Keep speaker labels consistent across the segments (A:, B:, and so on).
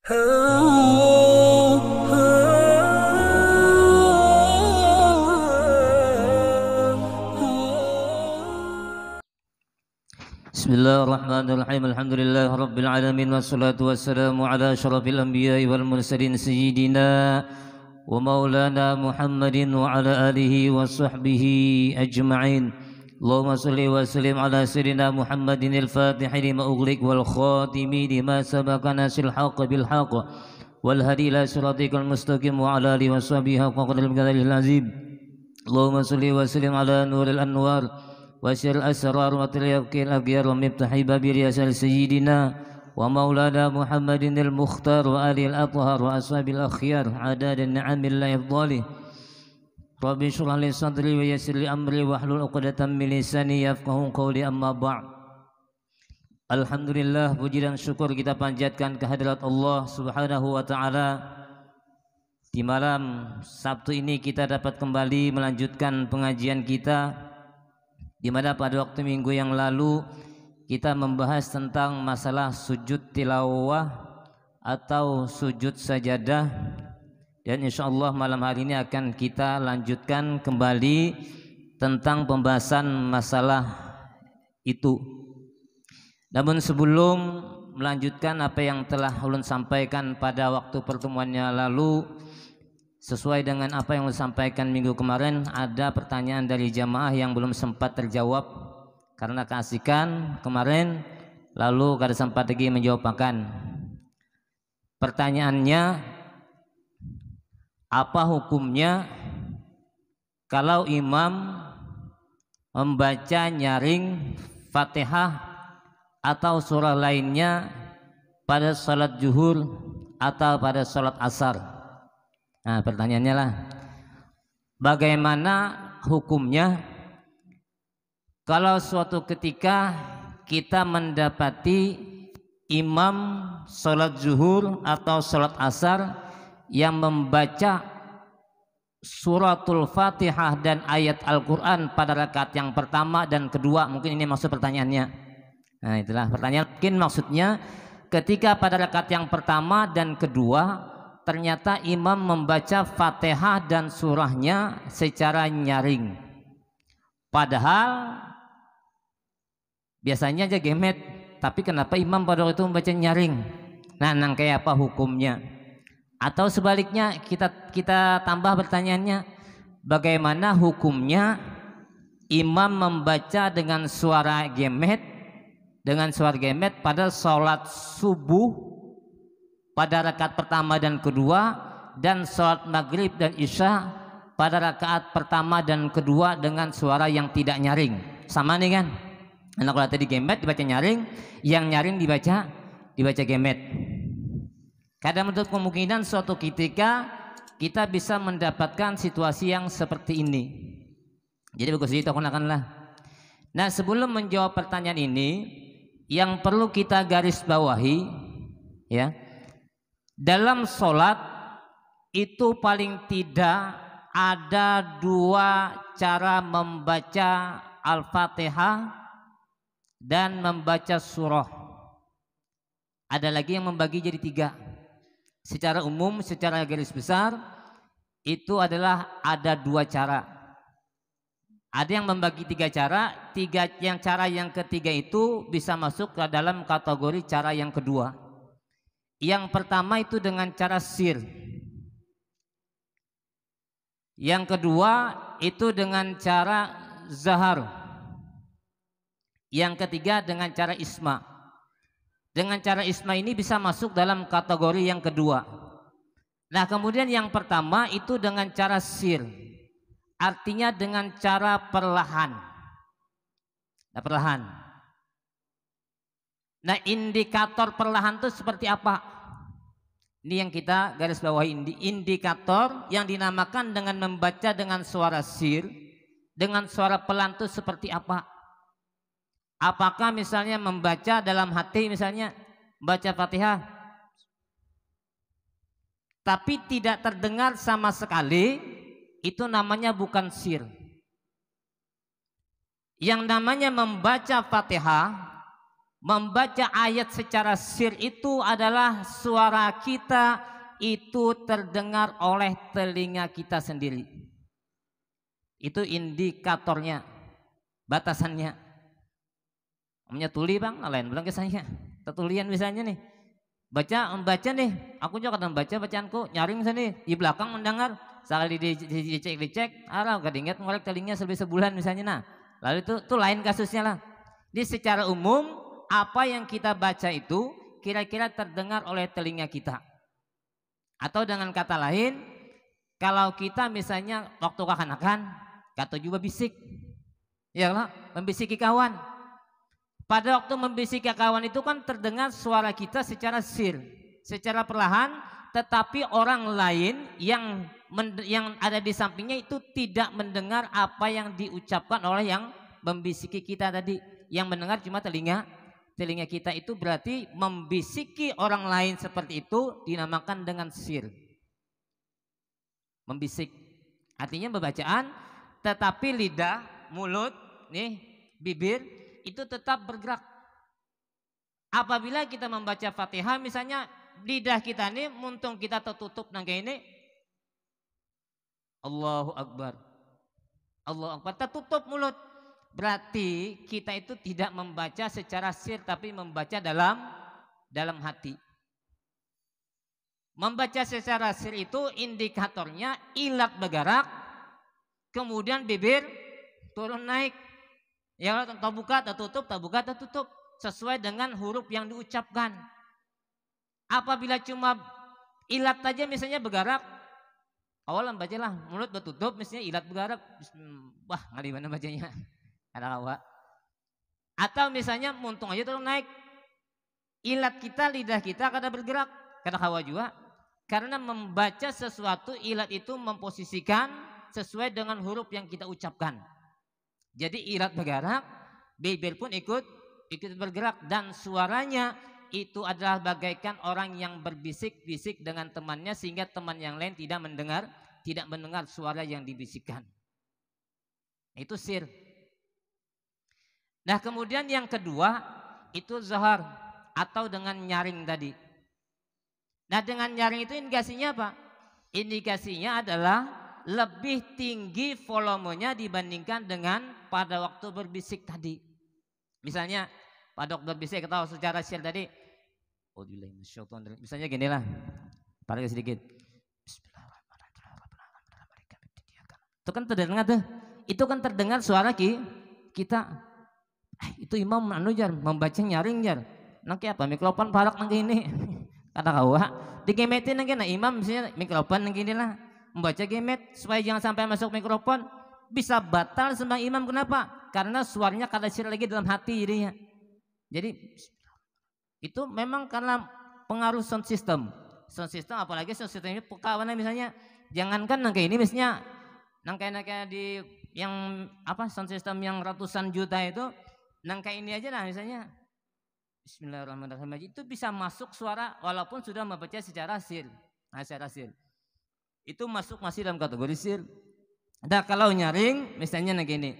A: Bismillahirrahmanirrahim. Alhamdulillah rabbil alamin wassalatu wassalamu ala asyrafil anbiya'i wal mursalin sayyidina wa maulana Muhammadin wa ala alihi wa sahbihi ajma'in. Allahumma salli wa sallim ala sayyidina Muhammadin al-Fatih lima ughliq wal khatimi lima sabaqa nasil haqq bil haqq wal hadi ila siratikal mustaqim wa ala alihi wa sahbihi haqqa qadril miqdaril azim. Allahumma salli wa sallim ala nuril anwar wa syaril asrar wa tilaqil aghyar wa miftahi babi riyasal sayyidina wa maulana Muhammadin al-Mukhtar wa alihi al-athhar wa ashabil akhyar adad an-ni'amil la yafdhalih. Rabbi shrah li sadri wa yassir li amri wa hlul 'uqdatam min lisani yafqahu qawli, amma ba'd. Alhamdulillah, puji dan syukur kita panjatkan kehadirat Allah Subhanahu wa taala. Di malam Sabtu ini kita dapat kembali melanjutkan pengajian kita, di mana pada waktu minggu yang lalu kita membahas tentang masalah sujud tilawah atau sujud sajadah. Dan insyaallah malam hari ini akan kita lanjutkan kembali tentang pembahasan masalah itu. Namun sebelum melanjutkan apa yang telah ulun sampaikan pada waktu pertemuannya lalu, sesuai dengan apa yang ulun sampaikan minggu kemarin, ada pertanyaan dari jamaah yang belum sempat terjawab karena keasikan kemarin, lalu kada sempat lagi menjawabkan. Pertanyaannya, apa hukumnya kalau imam membaca nyaring Fatihah atau surah lainnya pada salat zuhur atau pada salat asar? Nah, pertanyaannya lah, bagaimana hukumnya kalau suatu ketika kita mendapati imam salat zuhur atau salat asar yang membaca suratul Fatihah dan ayat Al-Quran pada rakaat yang pertama dan kedua? Mungkin ini maksud pertanyaannya. Nah, itulah pertanyaan. Mungkin maksudnya ketika pada rakaat yang pertama dan kedua ternyata imam membaca Fatihah dan surahnya secara nyaring, padahal biasanya aja gemet, tapi kenapa imam pada waktu itu membaca nyaring? Nah, nang kayak apa hukumnya? Atau sebaliknya, kita tambah pertanyaannya, bagaimana hukumnya imam membaca dengan suara gemet pada sholat subuh pada rakaat pertama dan kedua, dan sholat maghrib dan isya pada rakaat pertama dan kedua dengan suara yang tidak nyaring? Sama nih kan? Nah, kalau tadi gemet dibaca nyaring, yang nyaring dibaca gemet. Kadang menurut kemungkinan suatu ketika kita bisa mendapatkan situasi yang seperti ini. Jadi bagus ditokonakanlah. Nah, sebelum menjawab pertanyaan ini, yang perlu kita garis bawahi, ya, dalam sholat itu paling tidak ada dua cara membaca Al-Fatihah dan membaca surah. Ada lagi yang membagi jadi tiga. Secara umum, secara garis besar itu adalah ada dua cara. Ada yang membagi tiga cara. Cara yang ketiga itu bisa masuk ke dalam kategori cara yang kedua. Yang pertama itu dengan cara sir. Yang kedua itu dengan cara zahar. Yang ketiga dengan cara isma. Dengan cara isma ini bisa masuk dalam kategori yang kedua. Nah, kemudian yang pertama itu dengan cara sir, artinya dengan cara perlahan. Nah, indikator perlahan itu seperti apa? Ini yang kita garis bawahi. Indikator yang dinamakan dengan membaca dengan suara sir, dengan suara pelan itu seperti apa? Apakah misalnya membaca dalam hati, misalnya baca Fatihah tapi tidak terdengar sama sekali, itu namanya bukan sir. Yang namanya membaca Fatihah Membaca ayat secara sir itu adalah suara kita itu terdengar oleh telinga kita sendiri. Itu indikatornya, batasannya. Namanya tuli bang, lain bilang ke saya. Tetulian misalnya nih, membaca nih, aku juga kadang baca bacaanku, nyaring sini, di belakang mendengar, sekali dicek, arah kedingat ngorek telinga selebih sebulan misalnya. Nah, lalu itu lain kasusnya lah. Di secara umum, apa yang kita baca itu kira-kira terdengar oleh telinga kita. Atau dengan kata lain, kalau kita misalnya waktu kekanakan, kata juga bisik, ya lah, membisiki kawan. Pada waktu membisiki kawan itu kan terdengar suara kita secara sir, secara perlahan, tetapi orang lain yang ada di sampingnya itu tidak mendengar apa yang diucapkan oleh yang membisiki kita tadi. Yang mendengar cuma telinga kita. Itu berarti membisiki orang lain seperti itu dinamakan dengan sir. Membisik artinya pembacaan, tetapi lidah, mulut, nih, bibir itu tetap bergerak. Apabila kita membaca Fatihah misalnya, lidah kita nih muntung kita tertutup nang kayak ini, Allahu Akbar, Allahu Akbar, tertutup mulut. Berarti kita itu tidak membaca secara sir, tapi membaca dalam hati. Membaca secara sir itu indikatornya ilat bergerak, kemudian bibir turun naik. Ya, terbuka, tertutup, terbuka, tertutup, sesuai dengan huruf yang diucapkan. Apabila cuma ilat saja misalnya bergerak, awal bacalah mulut bertutup, misalnya ilat bergerak, wah ngeri mana bacanya. Ada hawa. Atau misalnya muntung aja turun naik, ilat kita, lidah kita kada bergerak, kada hawa juga. Karena membaca sesuatu, ilat itu memposisikan sesuai dengan huruf yang kita ucapkan. Jadi ilat bergerak, bibir pun ikut bergerak, dan suaranya itu adalah bagaikan orang yang berbisik-bisik dengan temannya, sehingga teman yang lain tidak mendengar suara yang dibisikkan. Itu sir. Nah, kemudian yang kedua itu zahar atau dengan nyaring tadi. Nah, dengan nyaring itu indikasinya apa? Indikasinya adalah lebih tinggi volumenya dibandingkan dengan pada waktu berbisik tadi. Misalnya pada waktu berbisik kita secara sir tadi, misalnya gini lah, tarik sedikit. Itu kan terdengar tuh. Itu kan terdengar suara kita. Itu imam jar membaca nyaring jar. Nang apa mikrofon parak nang ini. Kata kawa, digemetin nang kena imam misalnya mikrofon nang gini lah. Membaca gemet supaya jangan sampai masuk mikrofon. Bisa batal sembah imam, kenapa? Karena suaranya kada sir lagi dalam hati jadinya. Jadi itu memang karena pengaruh sound system. Sound system apalagi sound system ini kawan misalnya, jangankan nang kayak ini misalnya nang kayak di yang apa sound system yang ratusan juta itu, nang kayak ini aja lah misalnya Bismillahirrahmanirrahim itu bisa masuk suara walaupun sudah membaca secara sir. Nah, secara sir itu masuk masih dalam kategori sir. Nah, kalau nyaring misalnya nang gini,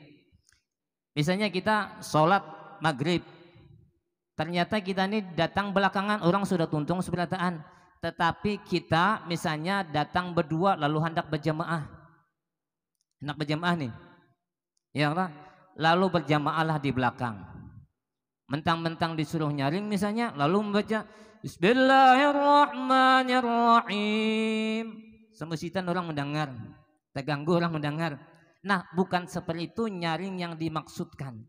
A: misalnya kita sholat maghrib, ternyata kita ini datang belakangan, orang sudah tuntung seberataan, tetapi kita misalnya datang berdua lalu hendak berjamaah nih, ya Allah, lalu berjamaahlah di belakang. Mentang-mentang disuruh nyaring misalnya, lalu membaca Bismillahirrahmanirrahim. Semestinya orang mendengar, terganggu orang mendengar. Nah, bukan seperti itu nyaring yang dimaksudkan.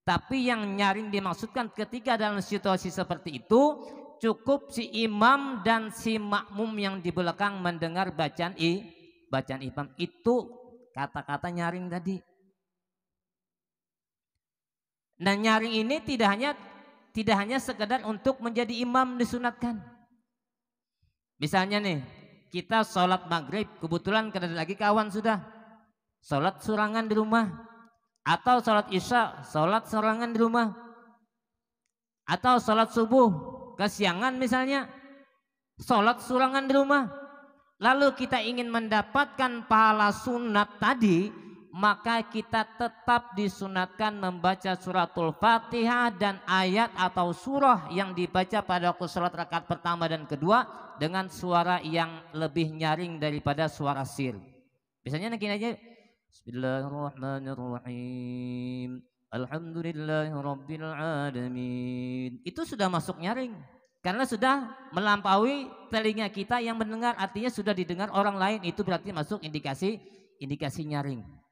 A: Tapi yang nyaring dimaksudkan ketika dalam situasi seperti itu, cukup si imam dan si makmum yang di belakang mendengar bacaan imam. Itu kata-kata nyaring tadi. Nah, nyaring ini tidak hanya sekedar untuk menjadi imam disunatkan. Misalnya nih, kita sholat maghrib, kebetulan kada lagi kawan sudah sholat surangan di rumah, atau sholat isya, sholat surangan di rumah, atau sholat subuh kesiangan misalnya, sholat surangan di rumah. Lalu kita ingin mendapatkan pahala sunat tadi, maka kita tetap disunatkan membaca suratul Fatihah dan ayat atau surah yang dibaca pada waktu sholat rakaat pertama dan kedua dengan suara yang lebih nyaring daripada suara sir. Biasanya gini aja, Bismillahirrahmanirrahim, Alhamdulillahirabbil alamin. Itu sudah masuk nyaring karena sudah melampaui telinga kita yang mendengar, artinya sudah didengar orang lain, itu berarti masuk indikasi nyaring.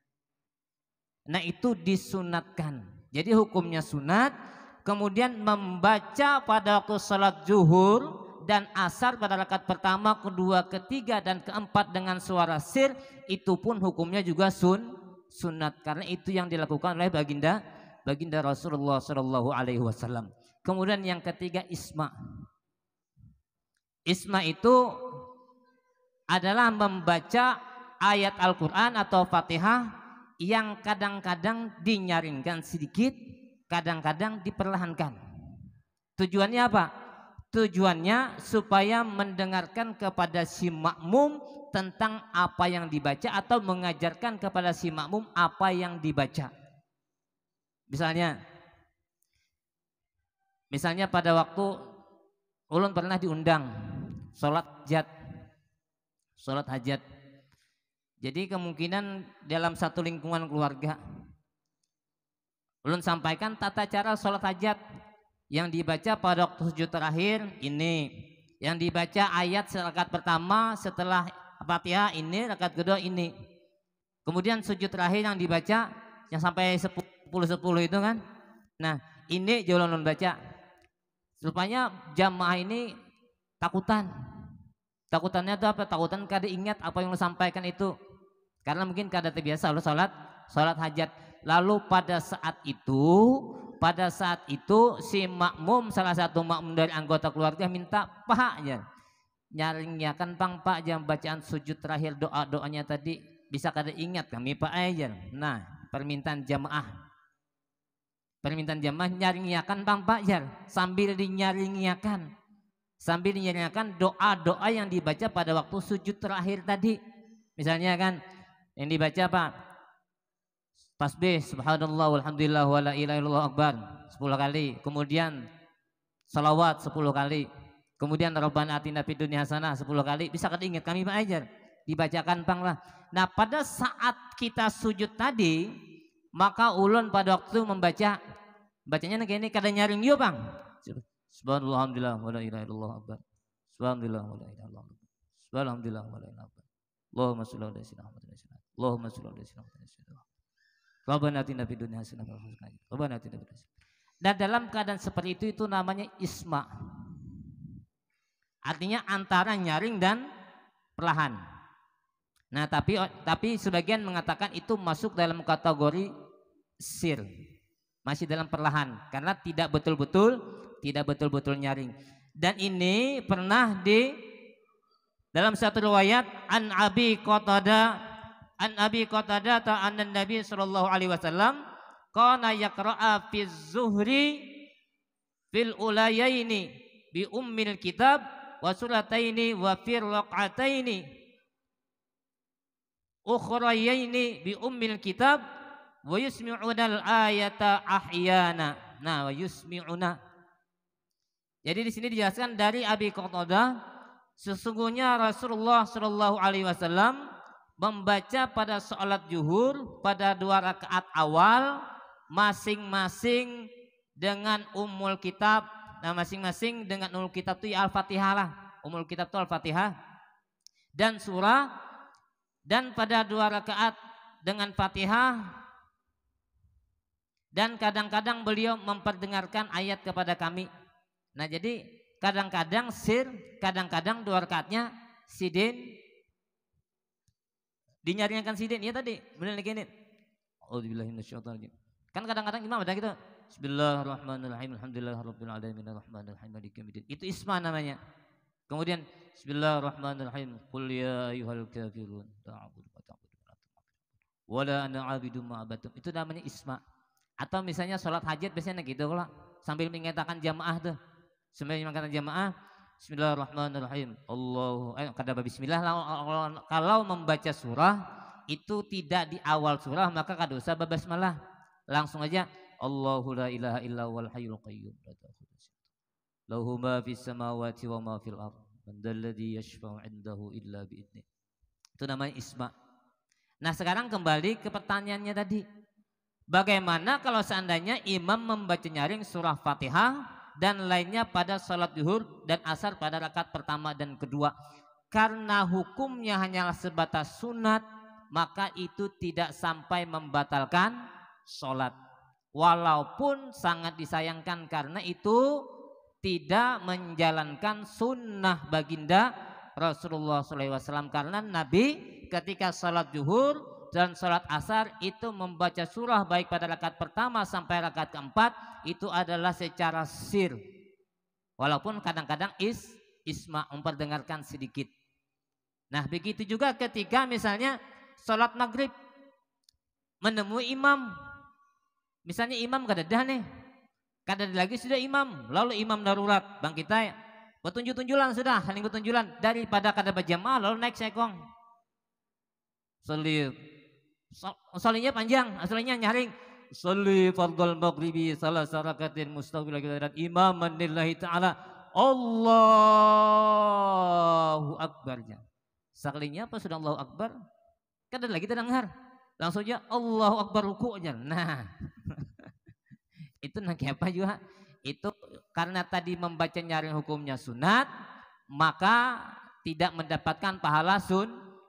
A: Nah, itu disunatkan. Jadi hukumnya sunat. Kemudian membaca pada waktu salat zuhur dan asar pada rakaat pertama, kedua, ketiga dan keempat dengan suara sir, itu pun hukumnya juga sunat karena itu yang dilakukan oleh baginda Rasulullah Shallallahu Alaihi Wasallam. Kemudian yang ketiga isma. Isma itu adalah membaca ayat Al-Quran atau Fatihah yang kadang-kadang dinyaringkan sedikit, kadang-kadang diperlahankan. Tujuannya apa? Tujuannya supaya mendengarkan kepada si makmum tentang apa yang dibaca atau mengajarkan kepada si makmum apa yang dibaca. Misalnya pada waktu ulun pernah diundang sholat hajat. Jadi kemungkinan dalam satu lingkungan keluarga ulun sampaikan tata cara sholat hajat. Yang dibaca pada waktu sujud terakhir ini, yang dibaca ayat rakaat pertama setelah Fatihah ini, rakaat kedua ini. Kemudian sujud terakhir yang dibaca yang sampai 10 itu kan. Nah, ini ulun baca. Rupanya jamaah ini takutan. Takutannya itu apa? Takutan kada ingat apa yang ulun sampaikan itu. Karena mungkin kada terbiasa ulun salat hajat. Lalu pada saat itu si makmum, salah satu makmum dari anggota keluarga minta, "Pak, ya, nyaringnya kan Pak jam bacaan sujud terakhir doanya tadi bisa kada ingat kami Pak aja." Nah, permintaan jamaah nyaringnya kan Pak ya, sambil dinyaringkan doa-doa yang dibaca pada waktu sujud terakhir tadi. Misalnya kan yang dibaca Pak, tasbih subhanallah walhamdulillah wala ilaha illallah akbar 10 kali, kemudian salawat 10 kali, kemudian rabbana atina fid dunya hasanah 10 kali, bisa kada ingat kami Pak ajar, dibacakan Bang lah. Nah, pada saat kita sujud tadi, maka ulun pada waktu bacanya begini, kada nyaring yo Bang, subhanallah alhamdulillah wala ilaha illallah akbar, subhanallah wala ilaha illallah akbar, subhanallah wala ilaha akbar, Allahumma shalli ala sayyidina Muhammad Allahumma shalli ala sayyidina Muhammad Rabbana atina fid dunya hasanah wa qina adzabannar. Dan dalam keadaan seperti itu namanya isma. Artinya antara nyaring dan perlahan. Nah, tapi sebagian mengatakan itu masuk dalam kategori sir. Masih dalam perlahan karena tidak betul-betul nyaring. Dan ini pernah dalam satu riwayat an Abi Qatadah ta'anna Nabi sallallahu alaihi wasallam kana yaqra'a fi zuhri fil ulayaini bi ummil kitab wa surataini wa fir raq'ataini ukhrayaini bi ummil kitab wa yusmi'una al-ayata ahyana. Nah, wa yusmi'una. Jadi di sini dijelaskan dari Abi Qatadah, sesungguhnya Rasulullah sallallahu alaihi wasallam membaca pada sholat zuhur pada 2 rakaat awal masing-masing dengan Ummul Kitab. Nah, masing-masing dengan Ummul Kitab itu ya Al-Fatihah lah. Ummul Kitab itu Al-Fatihah dan surah, dan pada 2 rakaat dengan Fatihah, dan kadang-kadang beliau memperdengarkan ayat kepada kami. Nah, jadi kadang-kadang sir, kadang-kadang 2 rakaatnya sidin, dinyaringkan sidin ya tadi, benar begini. Auzubillahi minasyaitonir rajim. Kan kadang-kadang imam ada gitu. Bismillahirrahmanirrahim. Alhamdulillahirabbil alamin arrahmanirrahim maliki yaumiddin. Itu isma namanya. Kemudian bismillahirrahmanirrahim. Qul ya ayyuhal kafirun ta'budu wa ta'budu wa la ana 'abidum ma abattum. Itu namanya isma. Atau misalnya sholat hajat biasanya gitu kalau sambil mengatakan jamaah tuh. Sambil mengatakan jamaah, bismillahirrahmanirrahim. Kata bismillah kalau membaca surah itu tidak di awal surah, maka kada usah berbasmalah. Langsung aja Allahu la ilaha illa huwal hayyul qayyum lahu ma fis samawati wa ma fil ardh man dzalladzi yashfa'u 'indahu illa bi'idnih. Itu namanya isma. Nah, sekarang kembali ke pertanyaannya tadi. Bagaimana kalau seandainya imam membaca nyaring surah Fatihah dan lainnya pada salat zuhur dan asar pada rakaat pertama dan kedua? Karena hukumnya hanyalah sebatas sunat, maka itu tidak sampai membatalkan sholat. Walaupun sangat disayangkan karena itu tidak menjalankan sunnah baginda Rasulullah SAW. Karena Nabi ketika sholat zuhur dan sholat asar itu membaca surah baik pada rakaat pertama sampai rakaat keempat itu adalah secara sir. Walaupun kadang-kadang isma memperdengarkan sedikit. Nah, begitu juga ketika misalnya sholat maghrib menemui imam, misalnya imam kadadah nih, kadadah lagi sudah imam, lalu imam darurat bang kita petunjuk-tunjulan sudah saling petunjulan daripada kada berjamaah lalu naik sekong solinya panjang, aslinya nyaring soli fardul maghribi salah sarakatin mustaqbil dan imaman lillahi ta'ala Allahu Akbarnya saklinya apa sudah Allahu Akbar kada lagi terdengar langsung aja Allahu Akbar ruku'nya. Nah itu nanti apa juga itu karena tadi membaca nyaring hukumnya sunat maka tidak mendapatkan pahala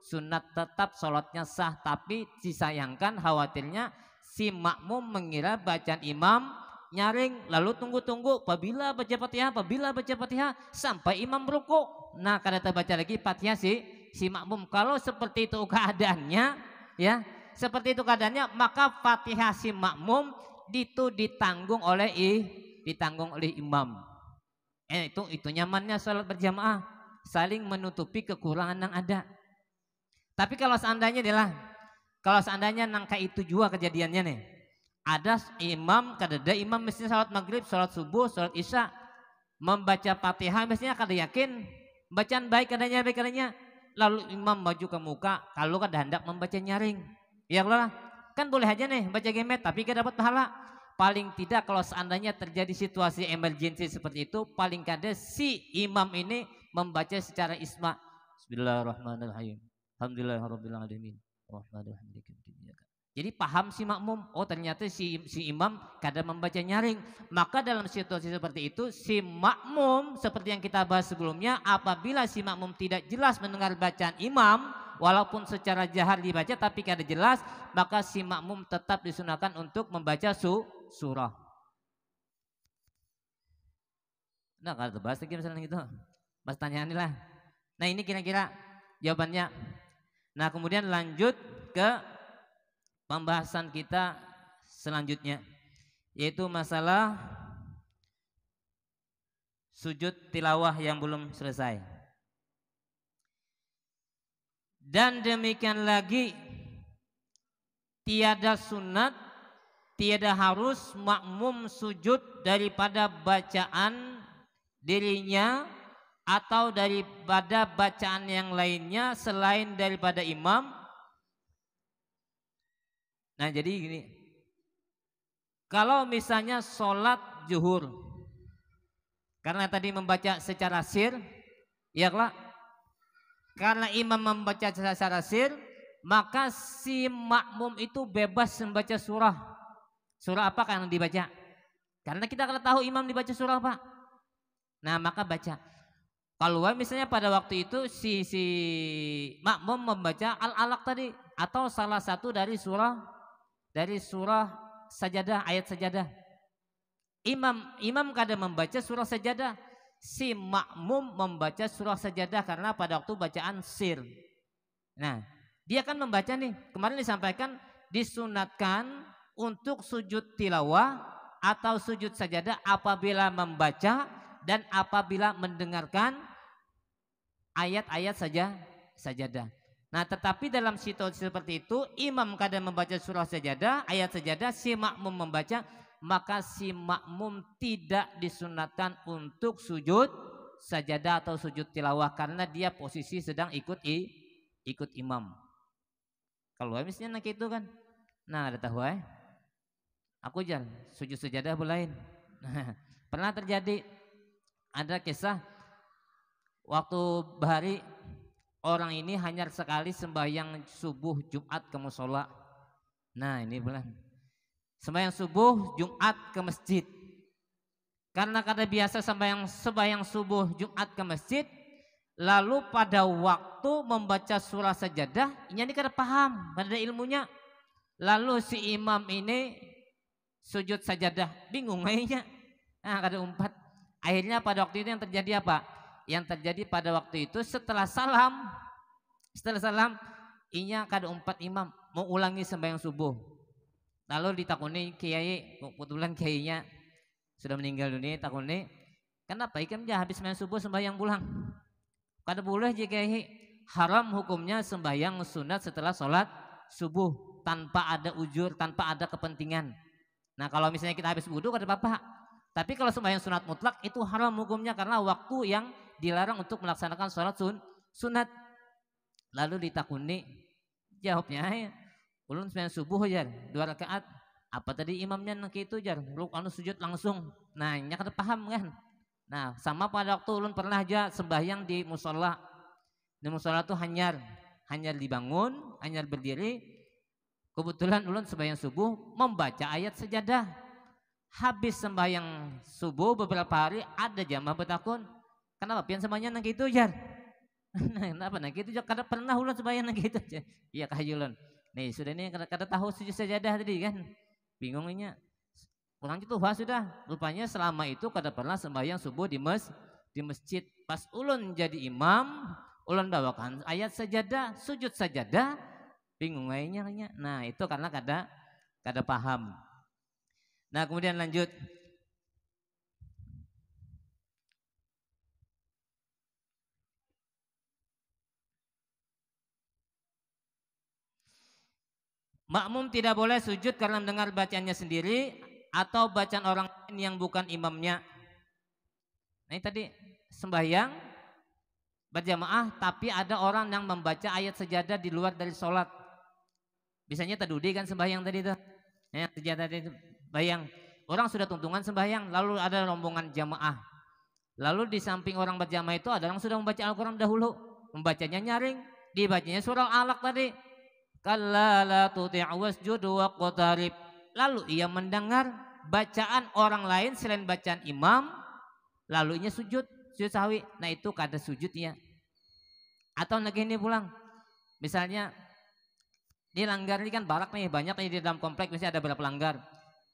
A: sunat, tetap sholatnya sah, tapi disayangkan khawatirnya si makmum mengira bacaan imam nyaring lalu tunggu-tunggu apabila baca Fatihah sampai imam ruku. Nah kada terbaca lagi Fatihah si makmum. Kalau seperti itu keadaannya ya seperti itu keadaannya maka Fatihah si makmum itu ditanggung oleh imam. Itu nyamannya sholat berjamaah, saling menutupi kekurangan yang ada. Tapi kalau seandainya nangka itu juga kejadiannya nih, ada imam kadada imam mestinya sholat maghrib, sholat subuh, sholat isya membaca Fatihah mestinya kada yakin bacaan baik adanya, lalu imam maju ke muka kalau kada hendak membaca nyaring, ya Allah kan boleh aja nih baca gemet tapi gak dapat pahala. Paling tidak kalau seandainya terjadi situasi emergency seperti itu, paling kada si imam ini membaca secara isma. Bismillahirrahmanirrahim. Alhamdulillahirabbil alamin. Jadi paham si makmum, oh ternyata si imam kada membaca nyaring. Maka dalam situasi seperti itu si makmum seperti yang kita bahas sebelumnya, apabila si makmum tidak jelas mendengar bacaan imam walaupun secara jahar dibaca tapi kada jelas, maka si makmum tetap disunahkan untuk membaca surah. Nah kalau bahas lagi misalnya gitu, bahas tanyaan ini lah. Nah ini kira-kira jawabannya. Nah kemudian lanjut ke pembahasan kita selanjutnya, yaitu masalah sujud tilawah yang belum selesai. Dan demikian lagi tiada sunat, tiada harus makmum sujud daripada bacaan dirinya atau daripada bacaan yang lainnya selain daripada imam. Nah jadi gini, kalau misalnya sholat zuhur karena tadi membaca secara sir, ya lah, karena imam membaca secara sir, maka si makmum itu bebas membaca surah. Surah apa yang dibaca? Karena kita akan tahu imam dibaca surah apa. Nah maka baca. Kalau misalnya pada waktu itu si makmum membaca Al-Alaq tadi atau salah satu dari surah sajadah, ayat sajadah. Imam kadang membaca surah sajadah, si makmum membaca surah sajadah karena pada waktu bacaan sir. Nah, dia akan membaca nih, kemarin disampaikan disunatkan untuk sujud tilawah atau sujud sajadah apabila membaca dan apabila mendengarkan ayat-ayat sajadah. Nah, tetapi dalam situasi seperti itu, imam kadang membaca surah sajadah, ayat sajadah, si makmum membaca, maka si makmum tidak disunatkan untuk sujud sajadah atau sujud tilawah karena dia posisi sedang ikut imam. Kalau misalnya nak itu kan, nah ada tahu aku jangan sujud sajadah bulain. Pernah terjadi ada kisah waktu bahari orang ini hanya sekali sembahyang subuh Jumat ke musola. Nah ini bulan sembahyang subuh Jumat ke masjid. Karena kada biasa sembahyang subuh Jumat ke masjid, lalu pada waktu membaca surah sajadah, ini kada paham, kada ada ilmunya. Lalu si imam ini sujud sajadah, bingung kayaknya. Nah, kada umpat. Akhirnya pada waktu itu yang terjadi apa? Yang terjadi pada waktu itu setelah salam, inya kada umpat imam mau ulangi sembahyang subuh. Lalu ditakuni kiai, kebetulan kiainya sudah meninggal dunia, takuni, kenapa ikan dia habis sembahyang subuh sembahyang pulang? Kada boleh jika haram hukumnya sembahyang sunat setelah sholat subuh tanpa ada ujur, tanpa ada kepentingan. Nah kalau misalnya kita habis wudhu kada apa-apa. Tapi kalau sembahyang sunat mutlak itu haram hukumnya karena waktu yang dilarang untuk melaksanakan sholat sunat. Lalu ditakuni, jawabnya ulun sembahyang subuh aja 2 rakaat. Apa tadi imamnya nak itu jar, anu sujud langsung. Nah, nya kada paham kan. Nah, sama pada waktu ulun pernah aja sembahyang di musola. Di musola tuh hanyar dibangun, hanyar berdiri. Kebetulan ulun sembahyang subuh membaca ayat sejadah. Habis sembahyang subuh beberapa hari ada jamaah bertakun, kenapa pian sembahyang nak itu jar? Nah, kenapa nak itu jar? Kada pernah ulun sembahyang nak itu aja. Iya kahayulun. Nih, sudah ini kada tahu sujud sejadah tadi kan. Bingungnya kurang itu sudah rupanya selama itu kada pernah sembahyang subuh di masjid. Pas ulun jadi imam, ulun bawakan ayat sajadah, sujud sajadah, bingung kayaknya. Nah itu karena kada paham. Nah kemudian lanjut, makmum tidak boleh sujud karena mendengar bacaannya sendiri atau bacaan orang lain yang bukan imamnya. Nah ini tadi sembahyang berjamaah tapi ada orang yang membaca ayat sejadah di luar dari sholat. Biasanya tadudi kan sembahyang tadi itu. Yang sejadah itu bayang. Orang sudah tuntungan sembahyang lalu ada rombongan jamaah. Lalu di samping orang berjamaah itu ada yang sudah membaca Al-Quran dahulu. Membacanya nyaring, dibacanya surah Al-Alaq tadi. Kalla la tuti' wasjud waqtarib. Lalu ia mendengar bacaan orang lain selain bacaan imam, lalu ia sujud sahwi. Nah itu kada sujudnya. Atau begini pulang, misalnya di langgar ini kan barak nih, banyak nih di dalam komplek, misalnya ada berapa langgar.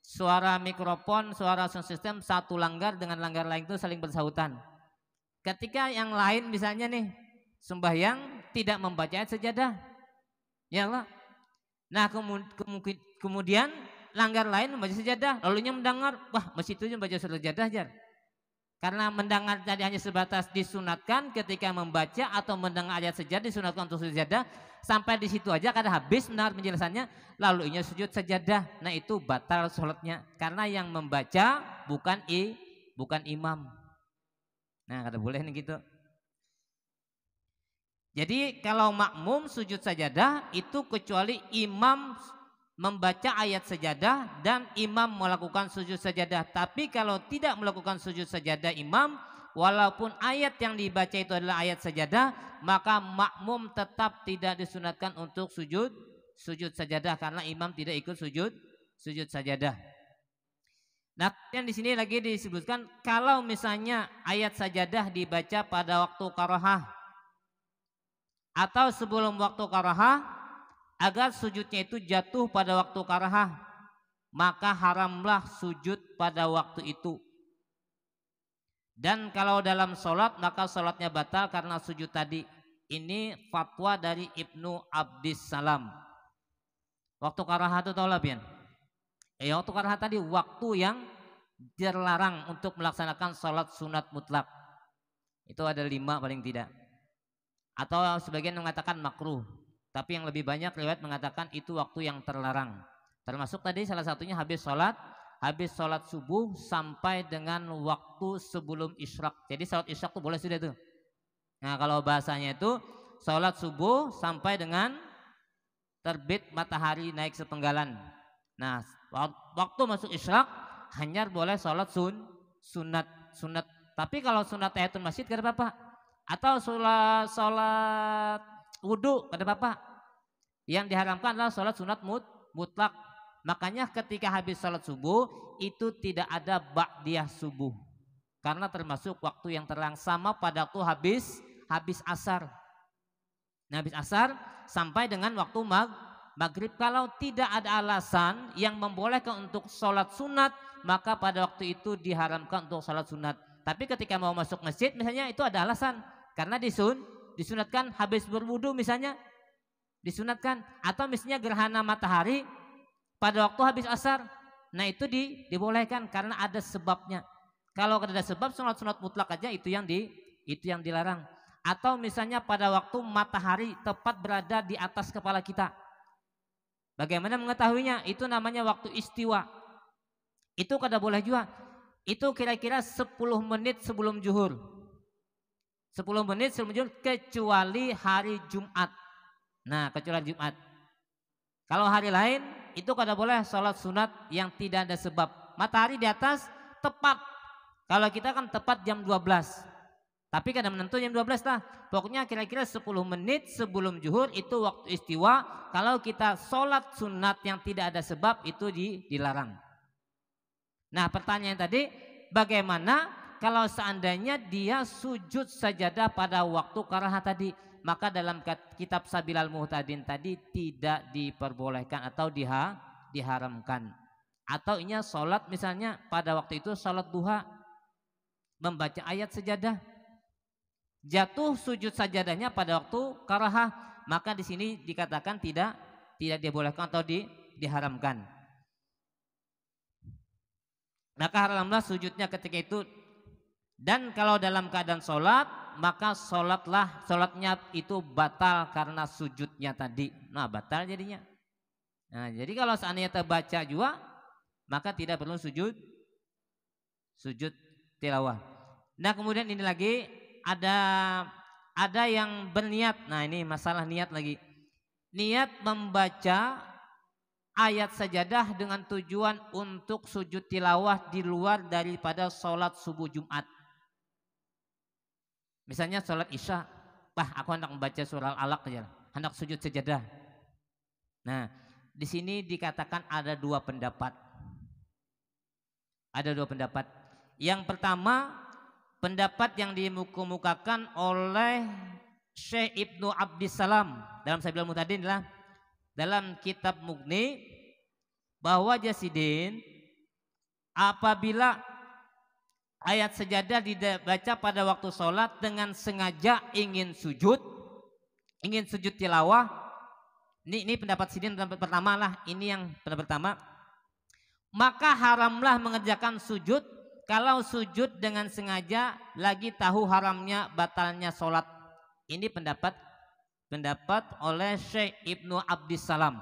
A: Suara mikrofon, suara sound system satu langgar dengan langgar lain itu saling bersahutan. Ketika yang lain misalnya nih sembahyang tidak membaca ayat sejadah, ya Allah. Nah kemudian langgar lain membaca sejadah, lalunya mendengar, wah masih itu membaca sejadah jar. Karena mendengar tadi hanya sebatas disunatkan ketika membaca atau mendengar ayat sejadah disunatkan untuk sejadah, sampai di situ aja kada habis mendengar penjelasannya, lalu ia sujud sejadah. Nah itu batal sholatnya karena yang membaca bukan imam. Nah kada boleh nih gitu. Jadi kalau makmum sujud sajadah itu kecuali imam membaca ayat sejadah dan imam melakukan sujud sajadah. Tapi kalau tidak melakukan sujud sajadah imam, walaupun ayat yang dibaca itu adalah ayat sejadah, maka makmum tetap tidak disunatkan untuk sujud sajadah karena imam tidak ikut sujud sajadah. Nah, yang di sini lagi disebutkan kalau misalnya ayat sajadah dibaca pada waktu karahah atau sebelum waktu karahah, agar sujudnya itu jatuh pada waktu karahah, maka haramlah sujud pada waktu itu. Dan kalau dalam sholat maka sholatnya batal karena sujud tadi. Ini fatwa dari Ibnu Abdissalam. Waktu karahah itu tahu lah pian? Waktu karahah tadi waktu yang dilarang untuk melaksanakan sholat sunat mutlak. Itu ada 5 paling tidak. Atau sebagian mengatakan makruh. Tapi yang lebih banyak riwayat mengatakan itu waktu yang terlarang. Termasuk tadi salah satunya habis sholat subuh sampai dengan waktu sebelum isyraq. Jadi sholat isyraq itu boleh sudah tuh. Nah kalau bahasanya itu sholat subuh sampai dengan terbit matahari naik sepenggalan. Nah, waktu masuk isyraq hanya boleh sholat sunat. Tapi kalau sunat tahiyatul masjid gak ada apa-apa. Atau sholat wudhu gak ada apa-apa. Yang diharamkan adalah sholat sunat mutlak. Makanya ketika habis sholat subuh itu tidak ada ba'diyah subuh. Karena termasuk waktu yang terang, sama pada waktu habis asar. Nah, habis asar sampai dengan waktu maghrib. Kalau tidak ada alasan yang membolehkan untuk sholat sunat, maka pada waktu itu diharamkan untuk sholat sunat. Tapi ketika mau masuk masjid misalnya itu ada alasan. Karena disunatkan habis berwudu misalnya. Disunatkan. Atau misalnya gerhana matahari pada waktu habis asar. Nah itu dibolehkan karena ada sebabnya. Kalau ada sebab sunat mutlak aja itu yang dilarang. Atau misalnya pada waktu matahari tepat berada di atas kepala kita. Bagaimana mengetahuinya? Itu namanya waktu istiwa. Itu kada boleh juga. Itu kira-kira 10 menit sebelum zuhur. 10 menit sebelum zuhur kecuali hari Jumat. Nah, kecuali Jumat. Kalau hari lain itu kada boleh sholat sunat yang tidak ada sebab. Matahari di atas tepat. Kalau kita kan tepat jam 12. Tapi kada menentu jam 12 lah. Pokoknya kira-kira 10 menit sebelum zuhur itu waktu istiwa. Kalau kita sholat sunat yang tidak ada sebab itu dilarang. Nah, pertanyaan tadi, bagaimana kalau seandainya dia sujud sajadah pada waktu karaha tadi? Maka dalam kitab Sabilal Muhtadin tadi tidak diperbolehkan atau diharamkan. Atau inya sholat misalnya pada waktu itu sholat duha, membaca ayat sejadah, jatuh sujud sajadahnya pada waktu karaha, maka di sini dikatakan tidak dibolehkan atau diharamkan. Maka haramlah sujudnya ketika itu. Dan kalau dalam keadaan sholat, maka sholatnya itu batal karena sujudnya tadi. Nah, batal jadinya. Nah, jadi kalau seandainya terbaca juga, maka tidak perlu sujud tilawah. Nah, kemudian ini lagi ada yang berniat. Nah, ini masalah niat lagi. Niat membaca ayat sajadah dengan tujuan untuk sujud tilawah di luar daripada sholat subuh Jumat. Misalnya sholat isya, aku hendak membaca surah Al-Alaq aja, hendak sujud sajadah. Nah, di sini dikatakan ada dua pendapat. Ada dua pendapat. Yang pertama, pendapat yang dikemukakan oleh Syekh Ibnu Abdissalam dalam Sabilul Muhtadin adalah dalam kitab Mughni, bahwa Jasidin apabila ayat sejadah dibaca pada waktu sholat dengan sengaja ingin sujud tilawah, ini pendapat Sidin pendapat pertama lah, ini yang pendapat pertama, maka haramlah mengerjakan sujud kalau sujud dengan sengaja lagi tahu haramnya batalnya sholat. Ini pendapat oleh Syekh Ibnu Abdissalam.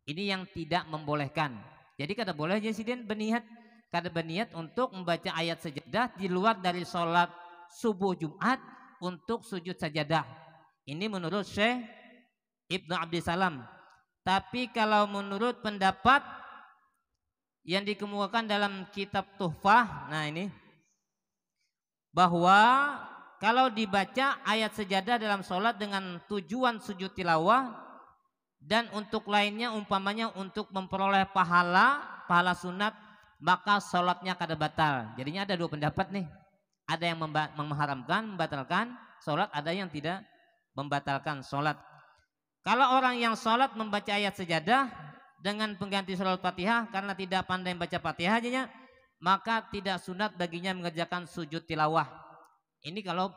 A: Ini yang tidak membolehkan. Jadi kada boleh Jasidin berniat untuk membaca ayat sajadah di luar dari sholat subuh Jumat untuk sujud sajadah. Ini menurut Syekh Ibnu Abdissalam. Tapi kalau menurut pendapat yang dikemukakan dalam kitab Tuhfah, nah ini, bahwa kalau dibaca ayat sajadah dalam sholat dengan tujuan sujud tilawah dan untuk lainnya umpamanya untuk memperoleh pahala sunat, maka sholatnya kada batal. Jadinya ada dua pendapat nih. Ada yang membatalkan sholat, ada yang tidak membatalkan sholat. Kalau orang yang sholat membaca ayat sejadah dengan pengganti surah Al-Fatihah karena tidak pandai membaca Fatihah aja, maka tidak sunat baginya mengerjakan sujud tilawah. Ini kalau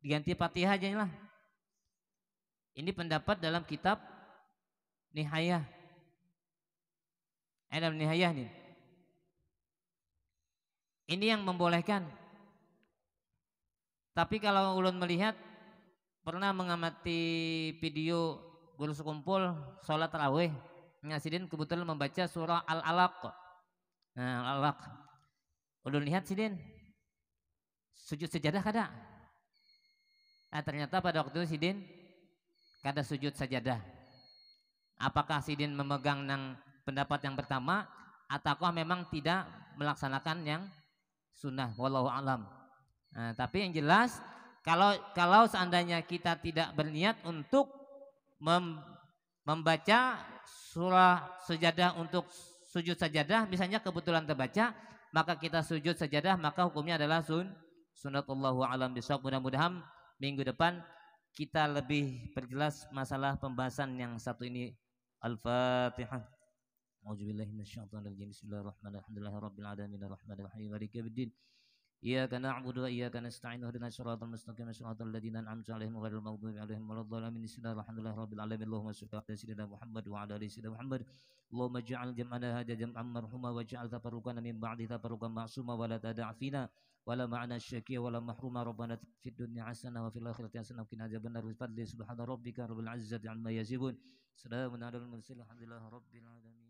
A: diganti Fatihah aja lah. Ini pendapat dalam kitab Nihayah. Dalam Nihayah nih. Ini yang membolehkan. Tapi kalau ulun melihat, pernah mengamati video guru sekumpul sholat tarawih, Sidin kebetulan membaca surah Al-Alaq. Nah, Al-Alaq. Ulun lihat Sidin sujud sajadah kada. Nah, ternyata pada waktu itu Sidin kada sujud sajadah. Apakah sidin memegang pendapat yang pertama ataukah memang tidak melaksanakan yang sunnah, wallahu alam. Nah, tapi yang jelas kalau seandainya kita tidak berniat untuk membaca surah sajadah untuk sujud sajadah, misalnya kebetulan terbaca, maka kita sujud sajadah, maka hukumnya adalah sunnatullahu alam bisawab. Mudah-mudahan minggu depan kita lebih perjelas masalah pembahasan yang satu ini. Al-Fatihah. A'udzubillahi minasyaitonir rajim. Bismillahirrahmanirrahim. Alhamdulillahirabbil alamin arrahmanir rahim maliki yaumiddin. Iyyaka na'budu wa iyyaka nasta'in ihdinas siratal mustaqim siratal ladzina an'amta 'alaihim ghairil maghdubi 'alaihim waladdallin. Bismillahirrahmanirrahim alamin. Allahumma shalli ala sayyidina Muhammad wa ala ali sayyidina Muhammad. Allahumma ij'al jam'ana hadha jam'an marhuma waj'al tafarruqana min ba'di tafarruqan ma'suma wa la tada' fina wa la ma'ana syaqiyya wa la mahruma. Rabbana fid dunya hasanah wa fil akhirati hasanah wa qina adzabannar. Bi fadli subhana rabbika rabbil izzati 'amma yasifun. Salamun 'alal mursalin. Alhamdulillahi rabbil alamin.